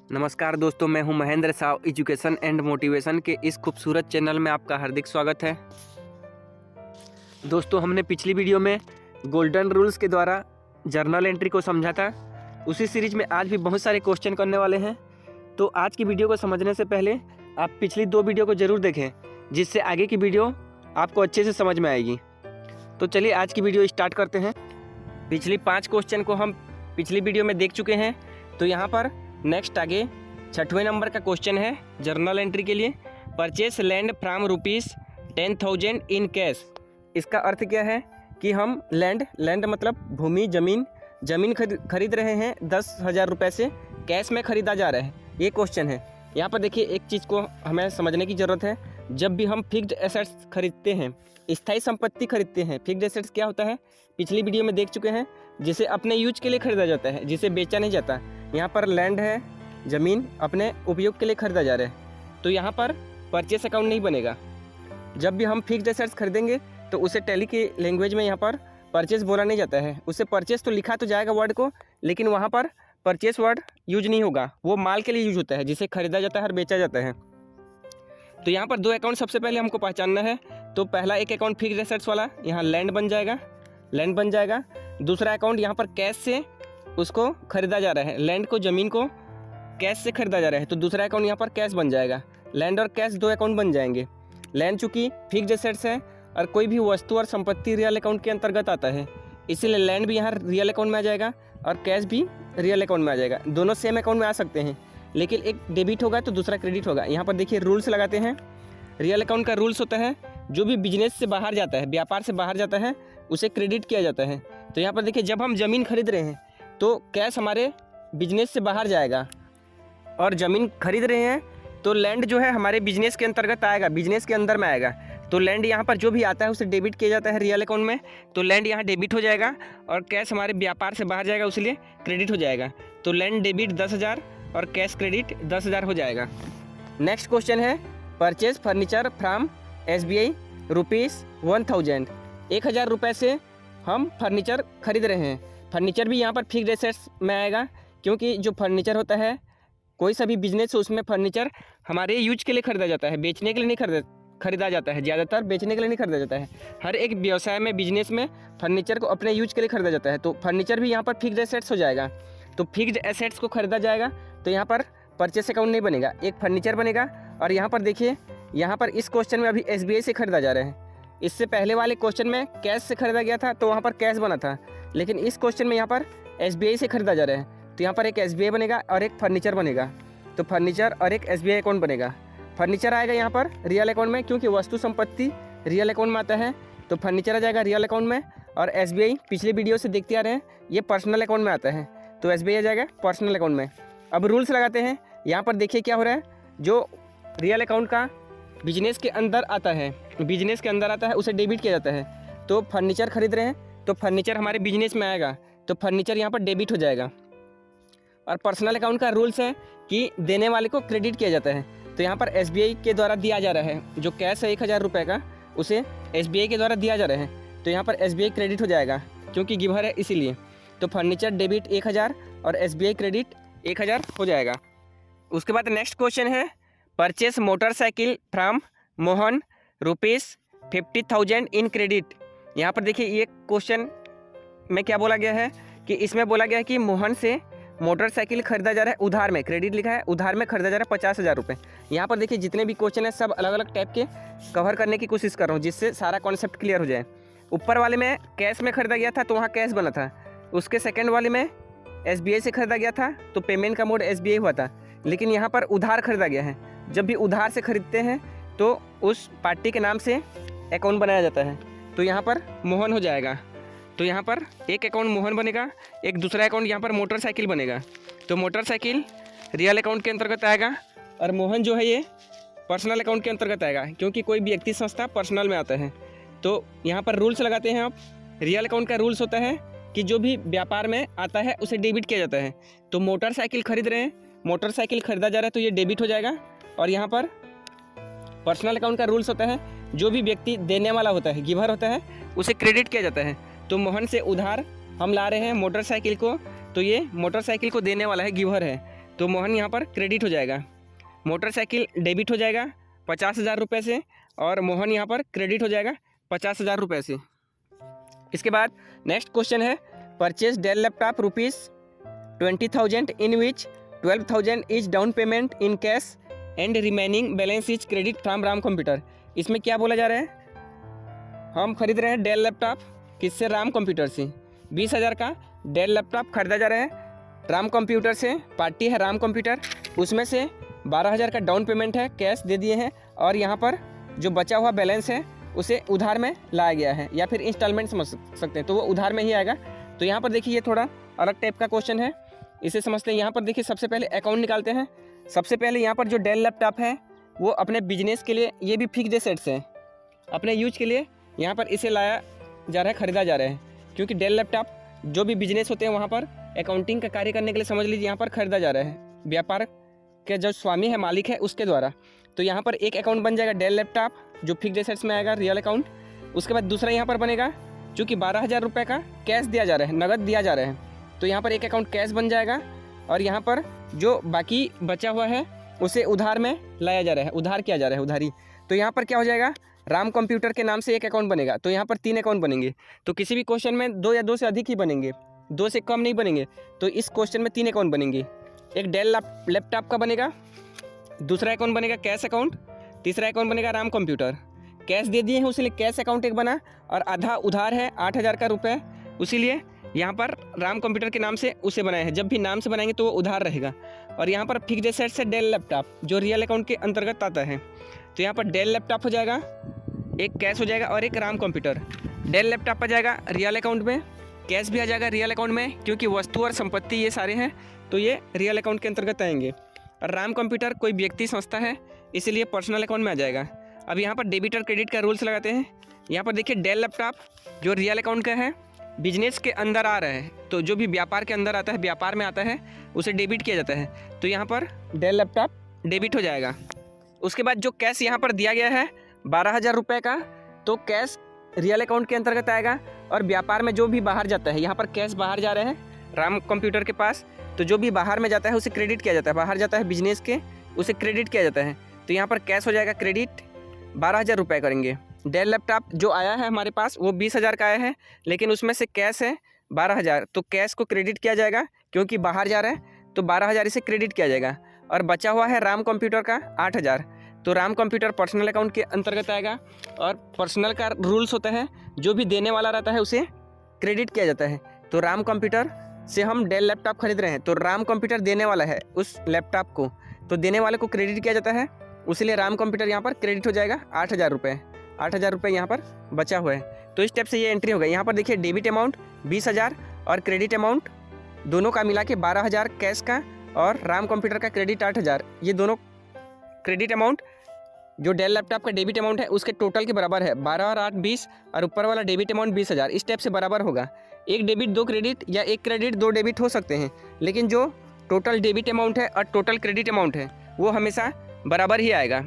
नमस्कार दोस्तों, मैं हूं Mahendra Sao. Education and motivation के इस खूबसूरत चैनल में आपका हार्दिक स्वागत है। दोस्तों, हमने पिछली वीडियो में गोल्डन रूल्स के द्वारा जर्नल एंट्री को समझा था। उसी सीरीज में आज भी बहुत सारे क्वेश्चन करने वाले हैं। तो आज की वीडियो को समझने से पहले आप पिछली 2 वीडियो को ज़रूर देखें, जिससे आगे की वीडियो आपको अच्छे से समझ में आएगी। तो चलिए आज की वीडियो स्टार्ट करते हैं। पिछली 5 क्वेश्चन को हम पिछली वीडियो में देख चुके हैं। तो यहाँ पर नेक्स्ट आगे 6वें नंबर का क्वेश्चन है जर्नल एंट्री के लिए। Purchase land from ₹10,000 in cash. इसका अर्थ क्या है कि हम लैंड मतलब भूमि, ज़मीन खरीद रहे हैं 10,000 रुपये से, कैश में ख़रीदा जा रहा है। ये क्वेश्चन है। यहाँ पर देखिए, एक चीज़ को हमें समझने की ज़रूरत है। जब भी हम फिक्स्ड एसेट्स खरीदते हैं, स्थायी संपत्ति खरीदते हैं, फिक्स्ड एसेट्स क्या होता है पिछली वीडियो में देख चुके हैं, जिसे अपने यूज के लिए खरीदा जाता है, जिसे बेचा नहीं जाता। यहाँ पर लैंड है, ज़मीन अपने उपयोग के लिए खरीदा जा रहा है, तो यहाँ पर परचेस अकाउंट नहीं बनेगा। जब भी हम फिक्स्ड एसेट्स खरीदेंगे तो उसे टैली की लैंग्वेज में यहाँ पर परचेस बोला नहीं जाता है। उसे परचेस तो लिखा तो जाएगा वर्ड को, लेकिन वहाँ पर परचेस वर्ड यूज नहीं होगा। वो माल के लिए यूज होता है, जिसे खरीदा जाता है और बेचा जाता है। तो यहाँ पर 2 अकाउंट सबसे पहले हमको पहचानना है। तो पहला एक अकाउंट फिक्स्ड एसेट्स वाला, यहाँ लैंड बन जाएगा। दूसरा अकाउंट यहाँ पर कैश से उसको खरीदा जा रहा है, लैंड को, ज़मीन को कैश से खरीदा जा रहा है, तो दूसरा अकाउंट यहाँ पर कैश बन जाएगा। लैंड और कैश 2 अकाउंट बन जाएंगे। लैंड चूँकि फिक्स्ड एसेट्स है और कोई भी वस्तु और संपत्ति रियल अकाउंट के अंतर्गत आता है, इसीलिए लैंड भी यहाँ रियल अकाउंट में आ जाएगा और कैश भी रियल अकाउंट में आ जाएगा। दोनों सेम अकाउंट में आ सकते हैं, लेकिन एक डेबिट होगा तो दूसरा क्रेडिट होगा। यहाँ पर देखिए रूल्स लगाते हैं। रियल अकाउंट का रूल्स होता है, जो भी बिजनेस से बाहर जाता है, व्यापार से बाहर जाता है, उसे क्रेडिट किया जाता है। तो यहाँ पर देखिए, जब हम ज़मीन खरीद रहे हैं तो कैश हमारे बिजनेस से बाहर जाएगा, और ज़मीन खरीद रहे हैं तो लैंड जो है हमारे बिजनेस के अंतर्गत आएगा, बिजनेस के अंदर में आएगा। तो लैंड यहाँ पर जो भी आता है उसे डेबिट किया जाता है रियल अकाउंट में, तो लैंड यहाँ डेबिट हो जाएगा और कैश हमारे व्यापार से बाहर जाएगा, इसलिए क्रेडिट हो जाएगा। तो लैंड डेबिट 10,000 और कैश क्रेडिट 10,000 हो जाएगा। नेक्स्ट क्वेश्चन है परचेज फर्नीचर फ्राम SBI ₹1,000। 1,000 रुपये से हम फर्नीचर खरीद रहे हैं। फर्नीचर भी यहाँ पर फिक्स्ड एसेट्स में आएगा, क्योंकि जो फर्नीचर होता है, कोई सा भी बिजनेस है उसमें फर्नीचर हमारे यूज के लिए खरीदा जाता है, बेचने के लिए नहीं खरीदा जाता है। ज़्यादातर बेचने के लिए नहीं खरीदा जाता है। हर एक व्यवसाय में, बिजनेस में फर्नीचर को अपने यूज के लिए खरीदा जाता है। तो फर्नीचर भी यहाँ पर फिक्स्ड एसेट्स हो जाएगा। तो फिक्स्ड एसेट्स को खरीदा जाएगा, तो यहाँ पर परचेस अकाउंट नहीं बनेगा, एक फर्नीचर बनेगा। और यहाँ पर देखिए, यहाँ पर इस क्वेश्चन में अभी SBI से खरीदा जा रहा है। इससे पहले वाले क्वेश्चन में कैश से खरीदा गया था, तो वहाँ पर कैश बना था, लेकिन इस क्वेश्चन में यहाँ पर SBI से खरीदा जा रहा है। तो यहाँ पर एक SBI बनेगा और एक फर्नीचर बनेगा। तो फर्नीचर और एक SBI अकाउंट बनेगा। फर्नीचर आएगा यहाँ पर रियल अकाउंट में, क्योंकि वस्तु संपत्ति रियल अकाउंट में आता है, तो फर्नीचर आ जाएगा रियल अकाउंट में। और SBI पिछले वीडियो से देखते आ रहे हैं, ये पर्सनल अकाउंट में आता है, तो SBI आ जाएगा पर्सनल अकाउंट में। अब रूल्स लगाते हैं। यहाँ पर देखिए क्या हो रहा है, जो रियल अकाउंट का बिजनेस के अंदर आता है, उसे डेबिट किया जाता है। तो फर्नीचर खरीद रहे हैं तो फर्नीचर हमारे बिजनेस में आएगा, तो फर्नीचर यहाँ पर डेबिट हो जाएगा। और पर्सनल अकाउंट का रूल्स है कि देने वाले को क्रेडिट किया जाता है। तो यहाँ पर SBI के द्वारा दिया जा रहा है, जो कैश है 1,000 रुपये का, उसे SBI के द्वारा दिया जा रहा है, तो यहाँ पर SBI क्रेडिट हो जाएगा, क्योंकि गिवर है इसीलिए। तो फर्नीचर डेबिट 1,000 और SBI क्रेडिट 1,000 हो जाएगा। उसके बाद नेक्स्ट क्वेश्चन है purchase motorcycle from Mohan ₹50,000 in credit. यहाँ पर देखिए, ये क्वेश्चन में क्या बोला गया है कि इसमें बोला गया है कि मोहन से मोटरसाइकिल खरीदा जा रहा है उधार में, क्रेडिट लिखा है, उधार में खरीदा जा रहा है 50,000 रुपये। यहाँ पर देखिए, जितने भी क्वेश्चन है सब अलग अलग टाइप के कवर करने की कोशिश कर रहा हूँ, जिससे सारा कॉन्सेप्ट क्लियर हो जाए। ऊपर वाले में कैश में खरीदा गया था, तो वहाँ कैश बना था। उसके सेकेंड वाले में SBI से खरीदा गया था, तो पेमेंट का मोड SBI हुआ था। लेकिन यहाँ पर उधार खरीदा गया है। जब भी उधार से खरीदते हैं तो उस पार्टी के नाम से अकाउंट बनाया जाता है, तो यहाँ पर मोहन हो जाएगा। तो यहाँ पर एक अकाउंट मोहन बनेगा, एक दूसरा अकाउंट यहाँ पर मोटरसाइकिल बनेगा। तो मोटरसाइकिल रियल अकाउंट के अंतर्गत आएगा, और मोहन जो है ये पर्सनल अकाउंट के अंतर्गत आएगा, क्योंकि कोई व्यक्ति संस्था पर्सनल में आता है। तो यहाँ पर रूल्स लगाते हैं आप। रियल अकाउंट का रूल्स होता है कि जो भी व्यापार में आता है उसे डेबिट किया जाता है। तो मोटरसाइकिल खरीद रहे हैं, मोटरसाइकिल खरीदा जा रहा है, तो ये डेबिट हो जाएगा। और यहाँ पर पर्सनल अकाउंट का रूल्स होता है, जो भी व्यक्ति देने वाला होता है, गिवर होता है, उसे क्रेडिट किया जाता है। तो मोहन से उधार हम ला रहे हैं मोटरसाइकिल को, तो ये मोटरसाइकिल को देने वाला है, गिवर है। तो मोहन यहाँ पर क्रेडिट हो जाएगा। मोटरसाइकिल डेबिट हो जाएगा 50,000 रुपये से और मोहन यहाँ पर क्रेडिट हो जाएगा 50,000 रुपये से। इसके बाद नेक्स्ट क्वेश्चन है purchase Dell laptop ₹20,000 in which 12,000 is down payment in cash and remaining balance is credit from Ram computer. इसमें क्या बोला जा रहा है, हम खरीद रहे हैं डेल लैपटॉप किससे, राम कंप्यूटर से। 20,000 का डेल लैपटॉप खरीदा जा रहा है राम कंप्यूटर से, पार्टी है राम कंप्यूटर, उसमें से 12,000 का डाउन पेमेंट है, कैश दे दिए हैं और यहाँ पर जो बचा हुआ बैलेंस है उसे उधार में लाया गया है या फिर इंस्टॉलमेंट समझ सकते हैं, तो वो उधार में ही आएगा। तो यहाँ पर देखिए ये थोड़ा अलग टाइप का क्वेश्चन है, इसे समझते हैं। यहाँ पर देखिए सबसे पहले अकाउंट निकालते हैं। सबसे पहले यहाँ पर जो डेल लैपटॉप है वो अपने बिजनेस के लिए, ये भी फिक्स्ड एसेट्स है, अपने यूज के लिए यहाँ पर इसे लाया जा रहा है, ख़रीदा जा रहा है, क्योंकि डेल लैपटॉप जो भी बिजनेस होते हैं वहाँ पर अकाउंटिंग का कार्य करने के लिए समझ लीजिए यहाँ पर ख़रीदा जा रहा है, व्यापार के जो स्वामी है, मालिक है, उसके द्वारा। तो यहाँ पर एक अकाउंट बन जाएगा डेल लैपटॉप जो फिक्स्ड एसेट्स में आएगा, रियल अकाउंट। उसके बाद दूसरा यहाँ पर बनेगा, चूँकि 12,000 रुपये का कैश दिया जा रहा है, नगद दिया जा रहा है, तो यहाँ पर एक अकाउंट कैश बन जाएगा और यहाँ पर जो बाकी बचा हुआ है उसे उधार में लाया जा रहा है, उधार किया जा रहा है, उधारी। तो यहाँ पर क्या हो जाएगा, राम कंप्यूटर के नाम से एक अकाउंट बनेगा, तो यहाँ पर 3 अकाउंट बनेंगे। तो किसी भी क्वेश्चन में 2 या 2 से अधिक ही बनेंगे, 2 से कम नहीं बनेंगे। तो इस क्वेश्चन में 3 अकाउंट बनेंगे, एक डेल लैपटॉप का बनेगा, दूसरा अकाउंट बनेगा कैश अकाउंट, तीसरा अकाउंट बनेगा राम कंप्यूटर। कैश दे दिए हैं उसीलिए कैश अकाउंट एक बना और आधा उधार है 8,000 का रुपये, उसीलिए यहाँ पर राम कंप्यूटर के नाम से उसे बनाया है। जब भी नाम से बनाएंगे तो वो उधार रहेगा। और यहाँ पर फिक्स्ड एसेट्स है डेल लैपटॉप जो रियल अकाउंट के अंतर्गत आता है, तो यहाँ पर डेल लैपटॉप हो जाएगा, एक कैश हो जाएगा और एक राम कंप्यूटर। डेल लैपटॉप आ जाएगा रियल अकाउंट में, कैश भी आ जाएगा रियल अकाउंट में, क्योंकि वस्तु और संपत्ति ये सारे हैं तो ये रियल अकाउंट के अंतर्गत आएंगे। और राम कंप्यूटर कोई व्यक्ति संस्था है, इसीलिए पर्सनल अकाउंट में आ जाएगा। अब यहाँ पर डेबिट और क्रेडिट का रूल्स लगाते हैं। यहाँ पर देखिए डेल लैपटॉप जो रियल अकाउंट का है, बिजनेस के अंदर आ रहा है, तो जो भी व्यापार के अंदर आता है, व्यापार में आता है, उसे डेबिट किया जाता है, तो यहाँ पर डेल लैपटॉप डेबिट हो जाएगा। उसके बाद जो कैश यहाँ पर दिया गया है 12,000 रुपये का, तो कैश रियल अकाउंट के अंतर्गत आएगा। और व्यापार में जो भी बाहर जाता है, यहाँ पर कैश बाहर जा रहे हैं राम कंप्यूटर के पास, तो जो भी बाहर में जाता है उसे क्रेडिट किया जाता है, बाहर जाता है बिजनेस के, उसे क्रेडिट किया जाता है। तो यहाँ पर कैश हो जाएगा क्रेडिट, 12,000 रुपये करेंगे। डेल लैपटॉप जो आया है हमारे पास वो 20,000 का आया है, लेकिन उसमें से कैश है 12,000, तो कैश को क्रेडिट किया जाएगा क्योंकि बाहर जा रहा है, तो 12,000 इसे क्रेडिट किया जाएगा। और बचा हुआ है राम कंप्यूटर का 8,000, तो राम कंप्यूटर पर्सनल अकाउंट के अंतर्गत आएगा। और पर्सनल का रूल्स होता है, जो भी देने वाला रहता है उसे क्रेडिट किया जाता है। तो राम कंप्यूटर से हम डेल लैपटॉप खरीद रहे हैं, तो राम कंप्यूटर देने वाला है उस लैपटॉप को, तो देने वाले को क्रेडिट किया जाता है, उसलिए राम कंप्यूटर यहाँ पर क्रेडिट हो जाएगा 8,000 रुपये। 8,000 रुपये यहाँ पर बचा हुआ है। तो इस स्टेप से ये एंट्री हो गई। यहाँ पर देखिए डेबिट अमाउंट 20,000 और क्रेडिट अमाउंट दोनों का मिला के 12,000 कैश का और राम कंप्यूटर का क्रेडिट 8,000, ये दोनों क्रेडिट अमाउंट जो डेल लैपटॉप का डेबिट अमाउंट है उसके टोटल के बराबर है। 12 और 8 20 और ऊपर वाला डेबिट अमाउंट 20,000 इस स्टेप से बराबर होगा। एक डेबिट 2 क्रेडिट या एक क्रेडिट 2 डेबिट हो सकते हैं, लेकिन जो टोटल डेबिट अमाउंट है और टोटल क्रेडिट अमाउंट है वो हमेशा बराबर ही आएगा।